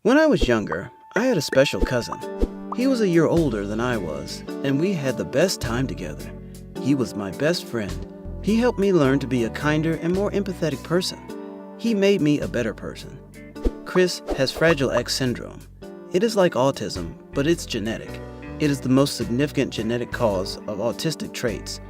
When I was younger, I had a special cousin. He was a year older than I was, and we had the best time together. He was my best friend. He helped me learn to be a kinder and more empathetic person. He made me a better person. Chris has Fragile X syndrome. It is like autism, but it's genetic. It is the most significant genetic cause of autistic traits.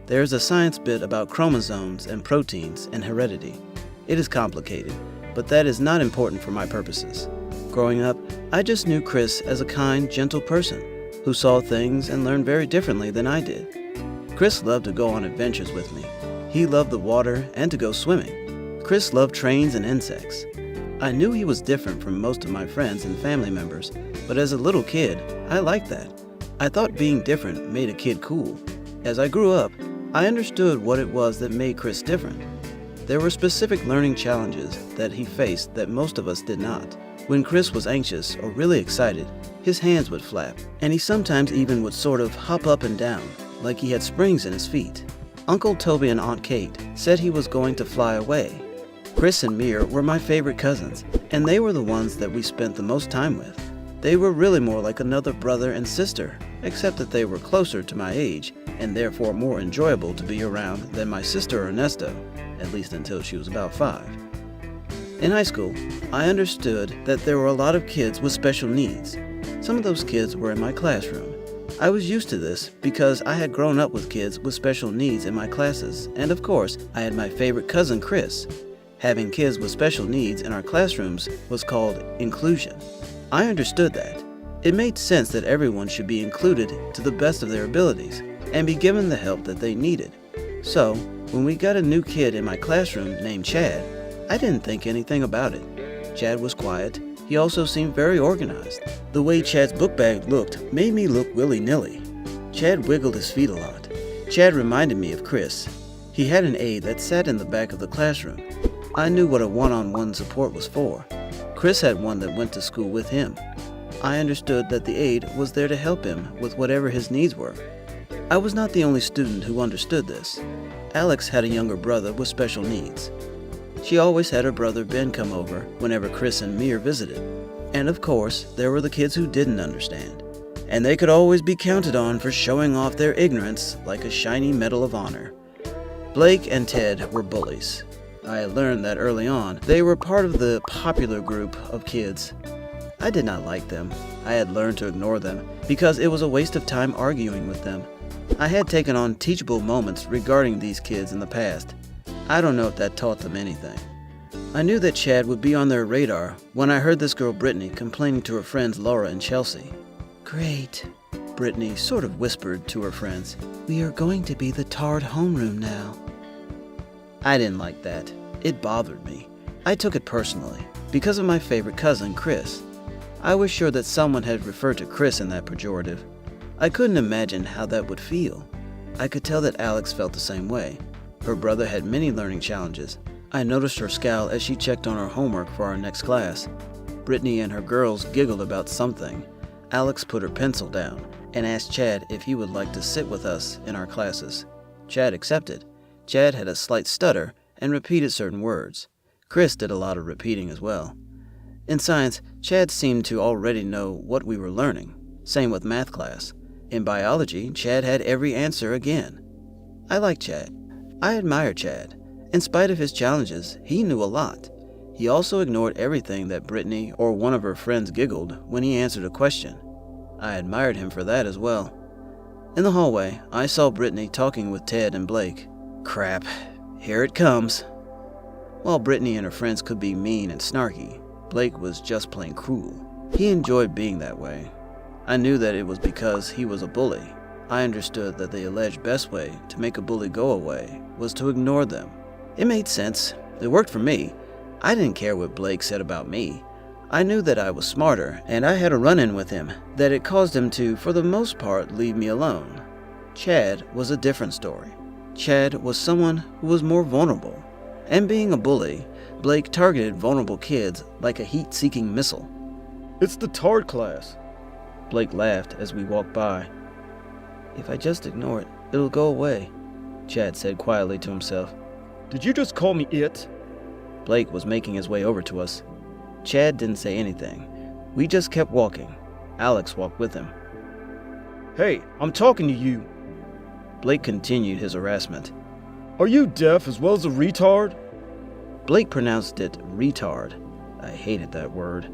There is a science bit about chromosomes and proteins and heredity. It is complicated, but that is not important for my purposes. Growing up, I just knew Chris as a kind, gentle person who saw things and learned very differently than I did. Chris loved to go on adventures with me. He loved the water and to go swimming. Chris loved trains and insects. I knew he was different from most of my friends and family members, but as a little kid, I liked that. I thought being different made a kid cool. As I grew up, I understood what it was that made Chris different. There were specific learning challenges that he faced that most of us did not. When Chris was anxious or really excited, his hands would flap, and he sometimes even would sort of hop up and down, like he had springs in his feet. Uncle Toby and Aunt Kate said he was going to fly away. Chris and Mir were my favorite cousins, and they were the ones that we spent the most time with. They were really more like another brother and sister, except that they were closer to my age, and therefore more enjoyable to be around than my sister Ernesto, at least until she was about 5. In high school, I understood that there were a lot of kids with special needs. Some of those kids were in my classroom. I was used to this because I had grown up with kids with special needs in my classes, and of course, I had my favorite cousin Chris. Having kids with special needs in our classrooms was called inclusion. I understood that. It made sense that everyone should be included to the best of their abilities and be given the help that they needed. So, when we got a new kid in my classroom named Chad, I didn't think anything about it. Chad was quiet. He also seemed very organized. The way Chad's book bag looked made me look willy-nilly. Chad wiggled his feet a lot. Chad reminded me of Chris. He had an aide that sat in the back of the classroom. I knew what a one-on-one support was for. Chris had one that went to school with him. I understood that the aide was there to help him with whatever his needs were. I was not the only student who understood this. Alex had a younger brother with special needs. She always had her brother Ben come over whenever Chris and Mir visited. And of course, there were the kids who didn't understand. And they could always be counted on for showing off their ignorance like a shiny medal of honor. Blake and Ted were bullies. I had learned that early on. They were part of the popular group of kids. I did not like them. I had learned to ignore them because it was a waste of time arguing with them. I had taken on teachable moments regarding these kids in the past. I don't know if that taught them anything. I knew that Chad would be on their radar when I heard this girl Brittany complaining to her friends Laura and Chelsea. "Great," Brittany sort of whispered to her friends. "We are going to be the tarred homeroom now." I didn't like that. It bothered me. I took it personally because of my favorite cousin, Chris. I was sure that someone had referred to Chris in that pejorative. I couldn't imagine how that would feel. I could tell that Alex felt the same way. Her brother had many learning challenges. I noticed her scowl as she checked on her homework for our next class. Brittany and her girls giggled about something. Alex put her pencil down and asked Chad if he would like to sit with us in our classes. Chad accepted. Chad had a slight stutter and repeated certain words. Chris did a lot of repeating as well. In science, Chad seemed to already know what we were learning. Same with math class. In biology, Chad had every answer again. I liked Chad. I admired Chad. In spite of his challenges, he knew a lot. He also ignored everything that Brittany or one of her friends giggled when he answered a question. I admired him for that as well. In the hallway, I saw Brittany talking with Ted and Blake. Crap, here it comes. While Brittany and her friends could be mean and snarky, Blake was just plain cruel. He enjoyed being that way. I knew that it was because he was a bully. I understood that the alleged best way to make a bully go away was to ignore them. It made sense. It worked for me. I didn't care what Blake said about me. I knew that I was smarter, and I had a run-in with him that it caused him to, for the most part, leave me alone. Chad was a different story. Chad was someone who was more vulnerable. And being a bully, Blake targeted vulnerable kids like a heat-seeking missile. "It's the Tard class." Blake laughed as we walked by. "If I just ignore it, it'll go away," Chad said quietly to himself. "Did you just call me it?" Blake was making his way over to us. Chad didn't say anything. We just kept walking. Alex walked with him. "Hey, I'm talking to you." Blake continued his harassment. "Are you deaf as well as a retard?" Blake pronounced it retard. I hated that word.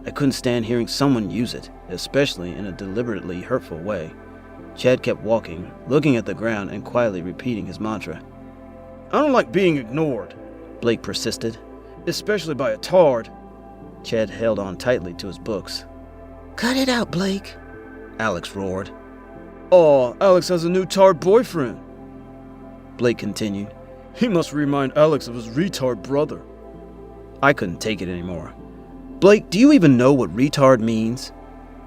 I couldn't stand hearing someone use it, especially in a deliberately hurtful way. Chad kept walking, looking at the ground and quietly repeating his mantra. "I don't like being ignored," Blake persisted. "Especially by a tard." Chad held on tightly to his books. "Cut it out, Blake," Alex roared. "Aw, Alex has a new tard boyfriend," Blake continued. "He must remind Alex of his retard brother." I couldn't take it anymore. "Blake, do you even know what retard means?"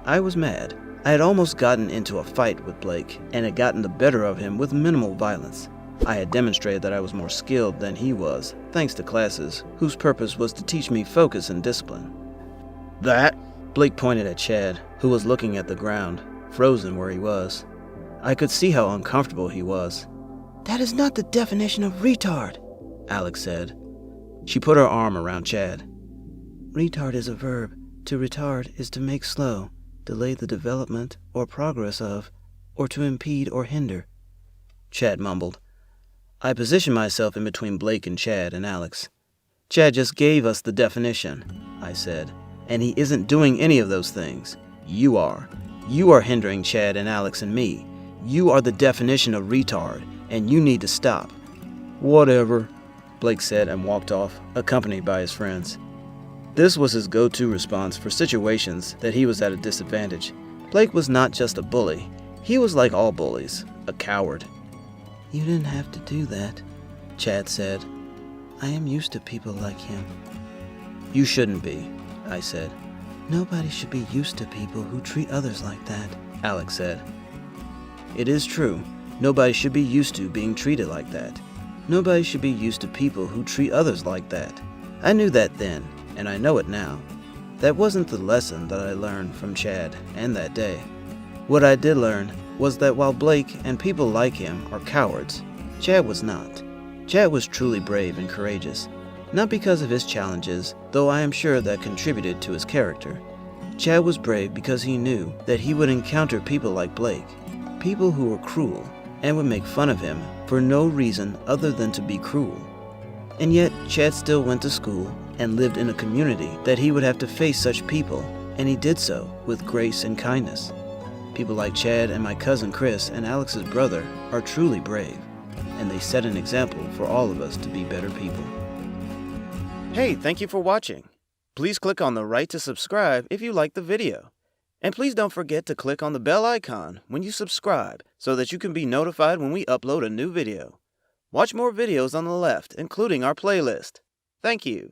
I was mad. I had almost gotten into a fight with Blake and had gotten the better of him with minimal violence. I had demonstrated that I was more skilled than he was, thanks to classes whose purpose was to teach me focus and discipline. "That?" Blake pointed at Chad, who was looking at the ground, frozen where he was. I could see how uncomfortable he was. "That is not the definition of retard," Alex said. She put her arm around Chad. "Retard is a verb. To retard is to make slow, delay the development or progress of, or to impede or hinder," Chad mumbled. I positioned myself in between Blake and Chad and Alex. "Chad just gave us the definition," I said, "and he isn't doing any of those things. You are. You are hindering Chad and Alex and me. You are the definition of retard, and you need to stop." "Whatever," Blake said and walked off, accompanied by his friends. This was his go-to response for situations that he was at a disadvantage. Blake was not just a bully. He was like all bullies, a coward. "You didn't have to do that," Chad said. "I am used to people like him." "You shouldn't be," I said. "Nobody should be used to people who treat others like that," Alex said. It is true. Nobody should be used to being treated like that. Nobody should be used to people who treat others like that. I knew that then, and I know it now. That wasn't the lesson that I learned from Chad and that day. What I did learn was that while Blake and people like him are cowards, Chad was not. Chad was truly brave and courageous. Not because of his challenges, though I am sure that contributed to his character. Chad was brave because he knew that he would encounter people like Blake, people who were cruel and would make fun of him for no reason other than to be cruel. And yet, Chad still went to school and lived in a community that he would have to face such people, and he did so with grace and kindness. People like Chad and my cousin Chris and Alex's brother are truly brave, and they set an example for all of us to be better people. Hey, thank you for watching. Please click on the right to subscribe if you liked the video. And please don't forget to click on the bell icon when you subscribe so that you can be notified when we upload a new video. Watch more videos on the left, including our playlist. Thank you.